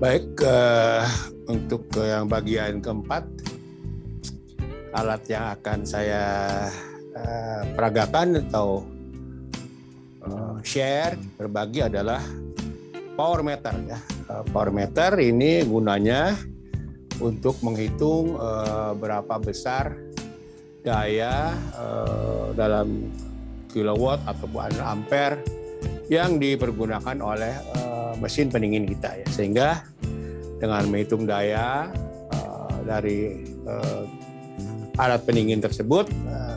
Baik, untuk yang bagian keempat, alat yang akan saya peragakan atau share, berbagi adalah power meter. Ya. Power meter ini gunanya untuk menghitung berapa besar daya dalam kilowatt ataupun ampere yang dipergunakan oleh mesin pendingin kita, ya. Sehingga dengan menghitung daya dari alat pendingin tersebut,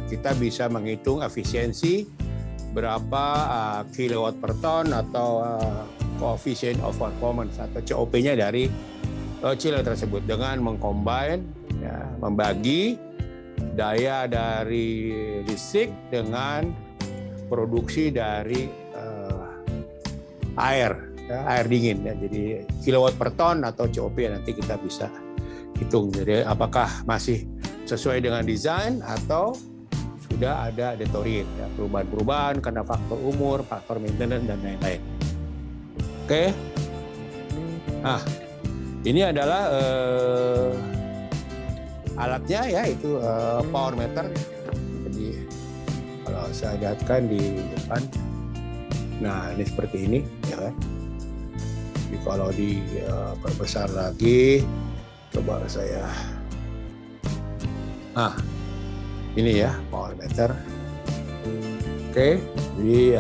kita bisa menghitung efisiensi berapa kilowatt per ton atau coefficient of performance atau COP-nya dari chiller tersebut dengan mengcombine, ya, membagi daya dari listrik dengan produksi dari air dingin, ya. Jadi kilowatt per ton atau COP nanti kita bisa hitung. Jadi apakah masih sesuai dengan desain atau sudah ada deteriorate, ya, perubahan-perubahan karena faktor umur, faktor maintenance dan lain-lain. Oke. Nah, ini adalah alatnya, ya, itu power meter. Jadi kalau saya lihatkan di depan, nah ini seperti ini, ya kan. Jadi kalau diperbesar lagi, coba saya, ini ya power meter. Oke, jadi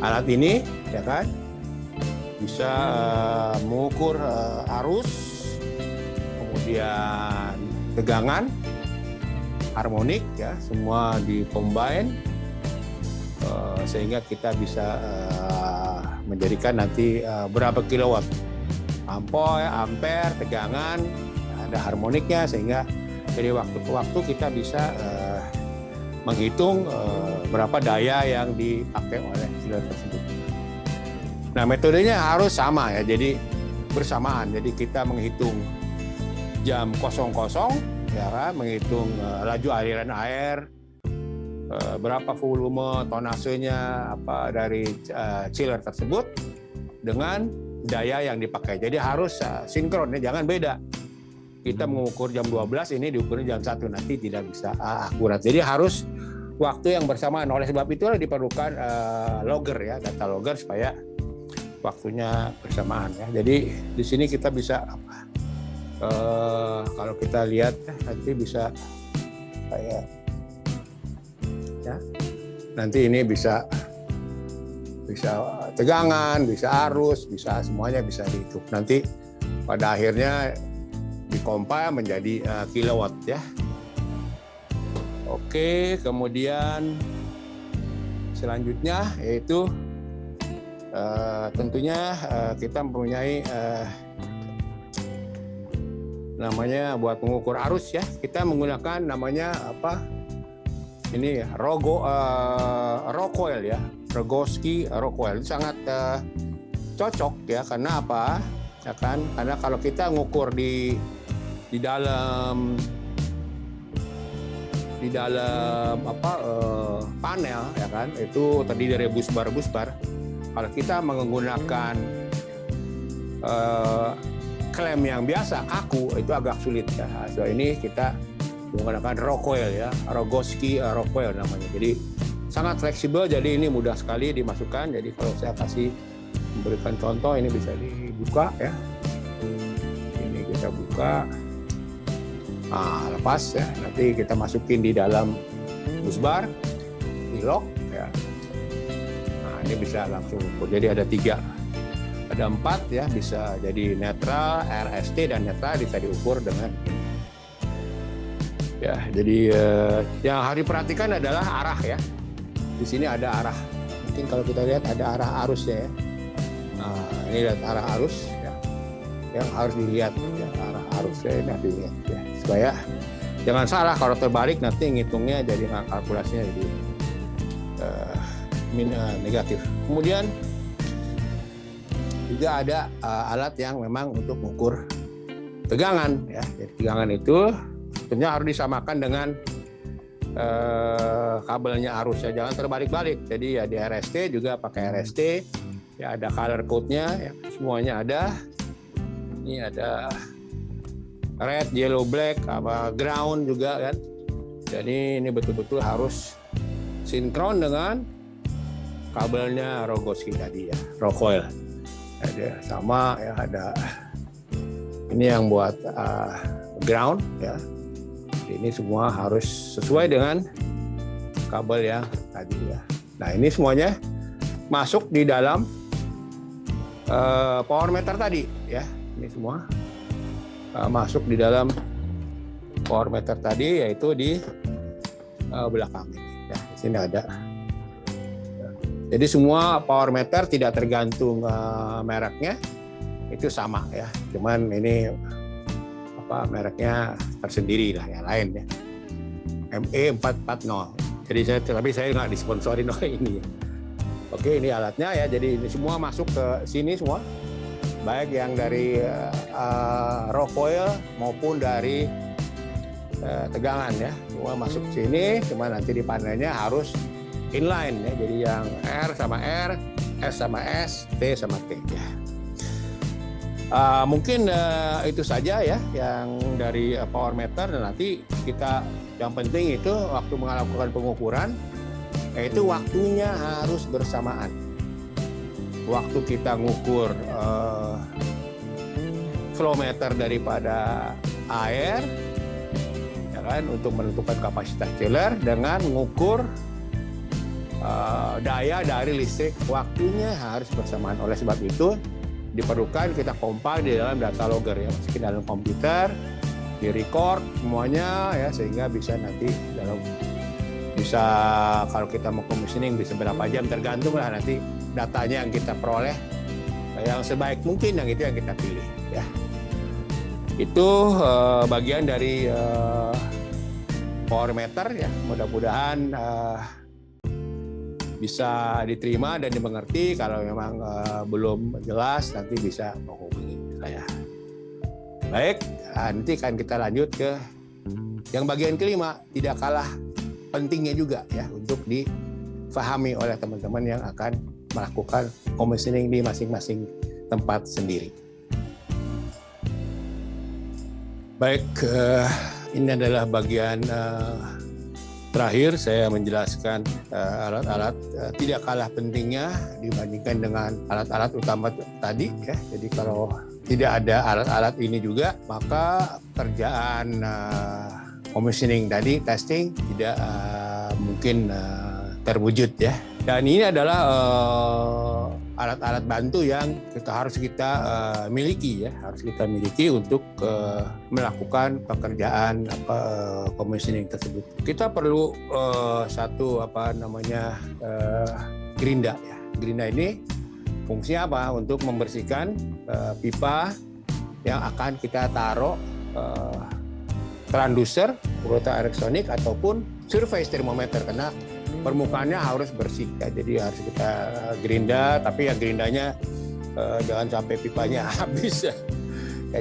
alat ini, ya kan, bisa mengukur arus, kemudian tegangan, harmonik, ya, semua di-combine sehingga kita bisa menjadikan nanti berapa kilowatt, ampere, tegangan, ada harmoniknya, sehingga dari waktu ke waktu kita bisa menghitung berapa daya yang dipakai oleh chiller tersebut. Nah, metodenya harus sama, ya, jadi bersamaan. Jadi kita menghitung jam 00, ya kan, menghitung laju aliran air, berapa volume tonasenya dari chiller tersebut dengan daya yang dipakai. Jadi harus sinkron, ya, jangan beda. Kita mengukur jam 12, ini diukurnya jam 1, nanti tidak bisa akurat. Jadi harus waktu yang bersamaan. Oleh sebab itulah diperlukan logger, ya, data logger supaya waktunya bersamaan, ya. Jadi di sini kita bisa kalau kita lihat nanti bisa kayak, ya, nanti ini bisa tegangan, bisa arus, bisa semuanya bisa dihitung. Nanti pada akhirnya dikompil menjadi kilowatt, ya. Oke, kemudian selanjutnya yaitu tentunya kita mempunyai namanya buat mengukur arus, ya. Kita menggunakan namanya ini ya, Rockwell, ya, Rogowski Rockwell. Itu sangat cocok, ya, karena apa? Ya kan? Karena kalau kita ngukur di dalam panel, ya kan, itu terdiri dari busbar. Kalau kita menggunakan klem yang biasa kaku, itu agak sulit, ya. So ini kita menggunakan Rockwell, ya, Rogowski Rockwell namanya. Jadi sangat fleksibel, jadi ini mudah sekali dimasukkan. Jadi kalau saya kasih memberikan contoh, ini bisa dibuka, ya. Ini kita buka. Nah, lepas, ya. Nanti kita masukin di dalam busbar, di lock, ya. Nah, ini bisa langsung ukur. Jadi ada 3, ada 4, ya, bisa jadi netral, RST dan netral bisa diukur dengan ini. Ya, jadi yang harus diperhatikan adalah arah, ya. Di sini ada arah. Mungkin kalau kita lihat ada arah arusnya, ya. Nah, ini lihat arah arus, ya. Yang harus dilihat, ya, arah arusnya ini harus dilihat, ya. Supaya jangan salah, kalau terbalik nanti ngitungnya jadi kalkulasinya jadi negatif. Kemudian juga ada alat yang memang untuk mengukur tegangan, ya. Jadi tegangan itu tentunya harus disamakan dengan kabelnya arusnya, jangan terbalik-balik. Jadi ya di RST juga pakai RST, Ya ada color code-nya, ya, semuanya ada. Ini ada red, yellow, black, apa ground juga kan. Jadi ini betul-betul harus sinkron dengan kabelnya Rogowski tadi ya, Rockwell. Ada sama ya, ada ini yang buat ground ya. Ini semua harus sesuai dengan kabel yang tadi ya. Nah ini semuanya masuk di dalam power meter tadi ya. Ini semua masuk di dalam power meter tadi, yaitu di belakang ini. Ya, di sini ada. Jadi semua power meter tidak tergantung mereknya, itu sama ya. Cuman ini apa mereknya tersendiri lah, yang lain ya. ME440. Jadi saya nggak disponsorin oleh ini. Oke, ini alatnya ya. Jadi ini semua masuk ke sini semua, baik yang dari Rockwell maupun dari tegangan ya, semua masuk ke sini. Cuma nanti di panelnya harus inline ya. Jadi yang R sama R, S sama S, T sama T ya. Mungkin itu saja ya yang dari power meter. Dan nanti kita yang penting itu waktu melakukan pengukuran, yaitu waktunya harus bersamaan. Waktu kita ngukur flow meter daripada air, ya kan, untuk menentukan kapasitas chiller dengan mengukur daya dari listrik, waktunya harus bersamaan. Oleh sebab itu diperlukan kita compile di dalam data logger ya, masukin dalam komputer, di record semuanya ya, sehingga bisa nanti dalam bisa kalau kita mau commissioning bisa berapa jam, tergantung lah nanti datanya yang kita peroleh yang sebaik mungkin, yang itu yang kita pilih ya. Itu bagian dari power meter ya. Mudah-mudahan bisa diterima dan dimengerti. Kalau memang belum jelas nanti bisa menghubungi saya. Baik, nanti akan kita lanjut ke yang bagian kelima, tidak kalah pentingnya juga ya untuk difahami oleh teman-teman yang akan melakukan commissioning di masing-masing tempat sendiri. Baik, ini adalah bagian terakhir saya menjelaskan alat-alat tidak kalah pentingnya dibandingkan dengan alat-alat utama tadi ya. Jadi kalau tidak ada alat-alat ini juga, maka kerjaan commissioning tadi, testing, tidak mungkin terwujud ya. Dan ini adalah alat-alat bantu yang harus kita miliki ya, harus kita miliki untuk melakukan pekerjaan commissioning tersebut. Kita perlu satu gerinda ya. Gerinda ini fungsinya apa? Untuk membersihkan pipa yang akan kita taruh transducer, penggerak elektronik ataupun surface thermometer, karena permukaannya harus bersih ya. Jadi harus kita gerinda, tapi ya gerindanya jangan sampai pipanya habis ya.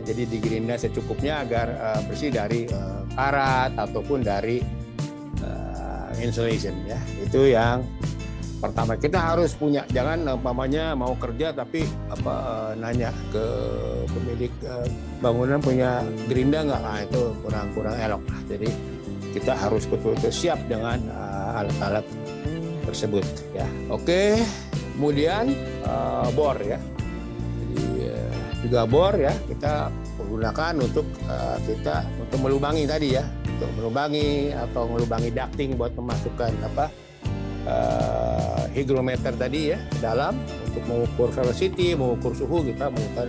Jadi digerinda secukupnya agar bersih dari karat ataupun dari insulation ya. Itu yang pertama, kita harus punya. Jangan umpamanya mau kerja tapi nanya ke pemilik bangunan punya gerinda nggak, itu kurang elok. Jadi kita harus betul-betul siap dengan alat-alat tersebut ya. Oke, kemudian bor ya. Jadi juga bor ya kita gunakan untuk untuk melubangi tadi ya, untuk melubangi atau melubangi ducting buat memasukkan hygrometer tadi ya ke dalam untuk mengukur velocity, mengukur suhu. Kita menggunakan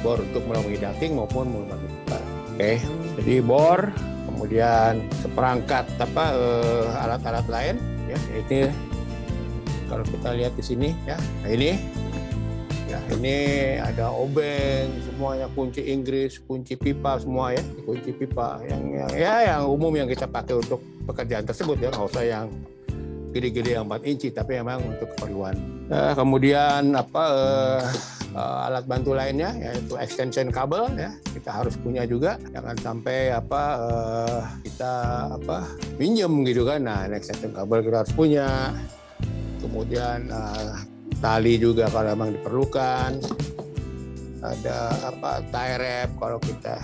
bor untuk melubangi ducting maupun melubangi pipa. Oke, jadi bor, kemudian seperangkat alat-alat lain ya. Ini kalau kita lihat di sini ya, nah ini ada obeng, semuanya kunci Inggris, kunci pipa semua ya, kunci pipa yang umum yang kita pakai untuk pekerjaan tersebut ya, nggak usah yang gede-gede yang 4 inci, tapi memang untuk keperluan. Kemudian alat bantu lainnya yaitu extension kabel ya, kita harus punya juga, jangan sampai kita minjem gitu kan. Nah, extension kabel kita harus punya. Kemudian tali juga kalau memang diperlukan, ada tie wrap kalau kita,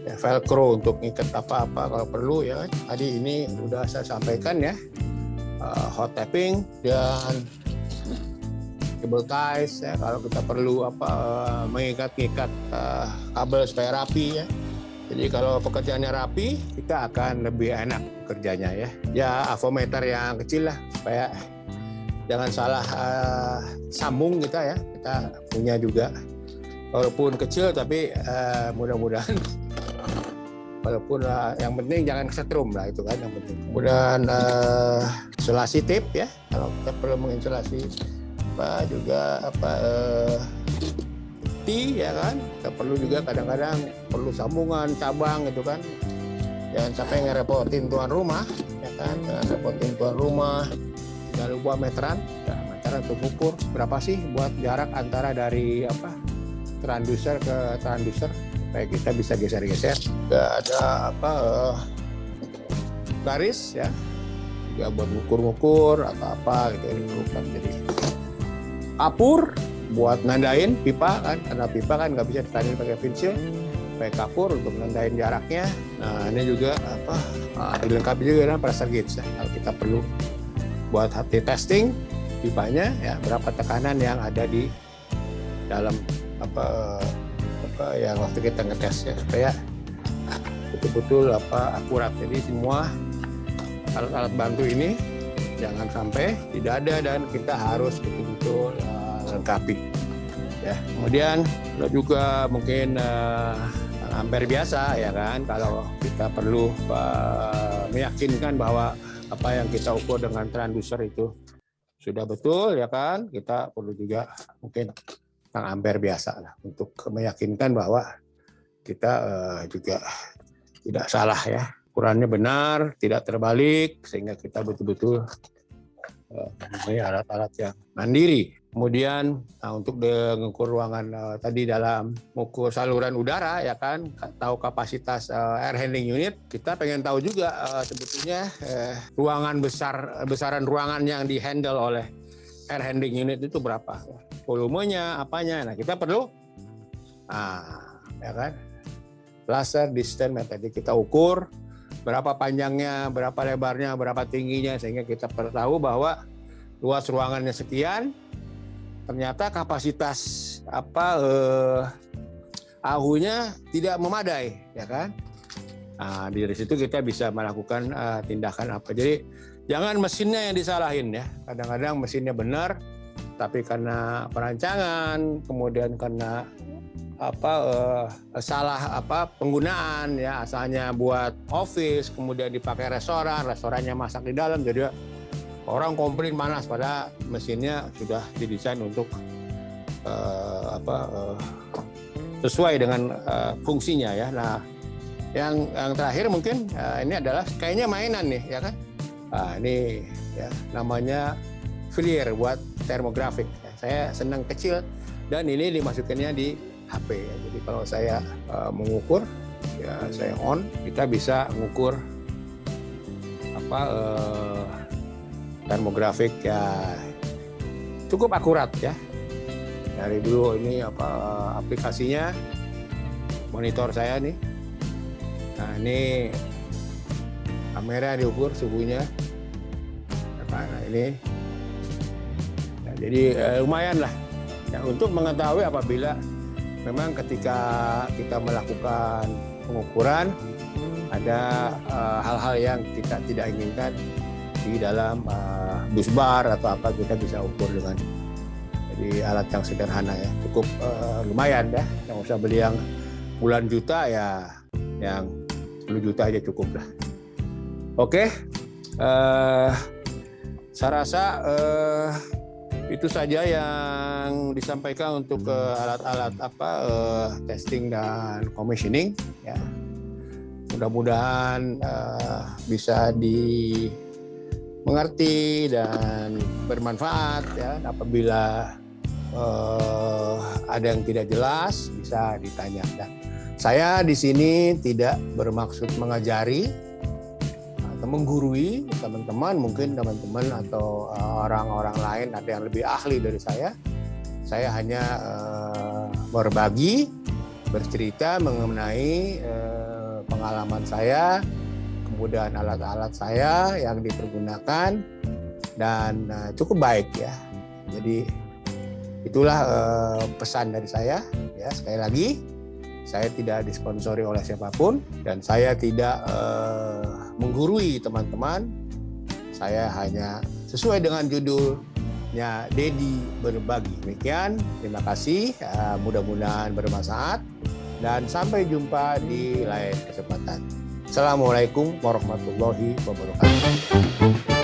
ya, velcro untuk ngikat apa-apa kalau perlu, ya kan. Tadi ini udah saya sampaikan ya, hot tapping dan cable ties ya, kalau kita perlu mengikat-ikat kabel supaya rapi ya. Jadi kalau pekerjaannya rapi, kita akan lebih enak kerjanya ya. Ya avometer yang kecil lah supaya jangan salah sambung kita ya. Kita punya juga, walaupun kecil tapi mudah-mudahan walaupun yang penting jangan kesetrum lah, itu kan yang penting. Kemudian isolasi tape ya, kalau kita perlu menginsulasi juga ya kan, kita perlu juga kadang-kadang perlu sambungan cabang gitu kan, jangan sampai ngerepotin tuan rumah ya kan, jangan repotin tuan rumah. Jangan lupa meteran, ya, meteran untuk ukur berapa sih buat jarak antara dari transducer ke transducer supaya kita bisa geser-geser. Juga ada garis ya, juga buat ngukur-ngukur atau apa gitu yang diperlukan. Jadi kapur buat nandain pipa kan, karena pipa kan nggak bisa ditandain pakai pensil, pakai kapur untuk nandain jaraknya. Nah ini juga dilengkapi juga dengan pressure gauge ya, kalau kita perlu buat hati testing pipanya ya, berapa tekanan yang ada di dalam yang waktu kita ngetes ya, supaya betul-betul akurat. Jadi semua alat-alat bantu ini jangan sampai tidak ada dan kita harus betul-betul lengkapi ya. Kemudian juga mungkin ampere biasa ya kan, kalau kita perlu meyakinkan bahwa apa yang kita ukur dengan transducer itu sudah betul ya kan, kita perlu juga mungkin ampere biasa lah untuk meyakinkan bahwa kita juga tidak salah ya, ukurannya benar, tidak terbalik, sehingga kita betul-betul mempunyai alat-alat yang mandiri. Kemudian untuk mengukur ruangan tadi dalam mengukur saluran udara ya kan, tahu kapasitas air handling unit, kita pengen tahu juga sebetulnya besaran ruangan yang dihandle oleh air handling unit itu berapa, volumenya, apanya. Nah kita perlu ya kan, laser distance method, kita ukur berapa panjangnya, berapa lebarnya, berapa tingginya, sehingga kita perlu tahu bahwa luas ruangannya sekian, ternyata kapasitas AHU-nya tidak memadai, ya kan? Nah, dari situ kita bisa melakukan tindakan apa. Jadi jangan mesinnya yang disalahin ya. Kadang-kadang mesinnya benar, tapi karena perancangan, kemudian karena salah penggunaan ya, asalnya buat office, kemudian dipakai restorannya masak di dalam, jadi orang komplain panas, pada mesinnya sudah didesain untuk sesuai dengan fungsinya ya. Nah, yang terakhir mungkin ini adalah kayaknya mainan nih ya kan. Nah, ini ya namanya FLIR buat termografik. Saya senang kecil dan ini dimasukinnya di HP ya. Jadi kalau saya mengukur ya, saya on, kita bisa mengukur termografik ya, cukup akurat ya. Dari dulu ini aplikasinya, monitor saya nih. Nah ini kamera diukur suhunya. Nah ini, ya, jadi lumayan lah ya, untuk mengetahui apabila memang ketika kita melakukan pengukuran ada hal-hal yang kita tidak inginkan di dalam bus bar atau apa, kita bisa ukur dengan jadi alat yang sederhana ya, cukup lumayan ya, yang usah beli yang puluhan juta ya, yang 10 juta aja cukup lah. Oke, saya rasa itu saja yang disampaikan untuk alat-alat testing dan commissioning ya. Mudah-mudahan bisa dimengerti dan bermanfaat ya. Apabila ada yang tidak jelas bisa ditanyakan. Saya di sini tidak bermaksud mengajari menggurui teman-teman, mungkin teman-teman atau orang-orang lain ada yang lebih ahli dari saya. Saya hanya berbagi, bercerita mengenai pengalaman saya, kemudian alat-alat saya yang dipergunakan, dan cukup baik ya. Jadi itulah pesan dari saya. Ya, sekali lagi, saya tidak disponsori oleh siapapun dan saya tidak menggurui teman-teman. Saya hanya sesuai dengan judulnya, Dedi Berbagi. Demikian, terima kasih. Mudah-mudahan bermanfaat dan sampai jumpa di lain kesempatan. Assalamualaikum warahmatullahi wabarakatuh.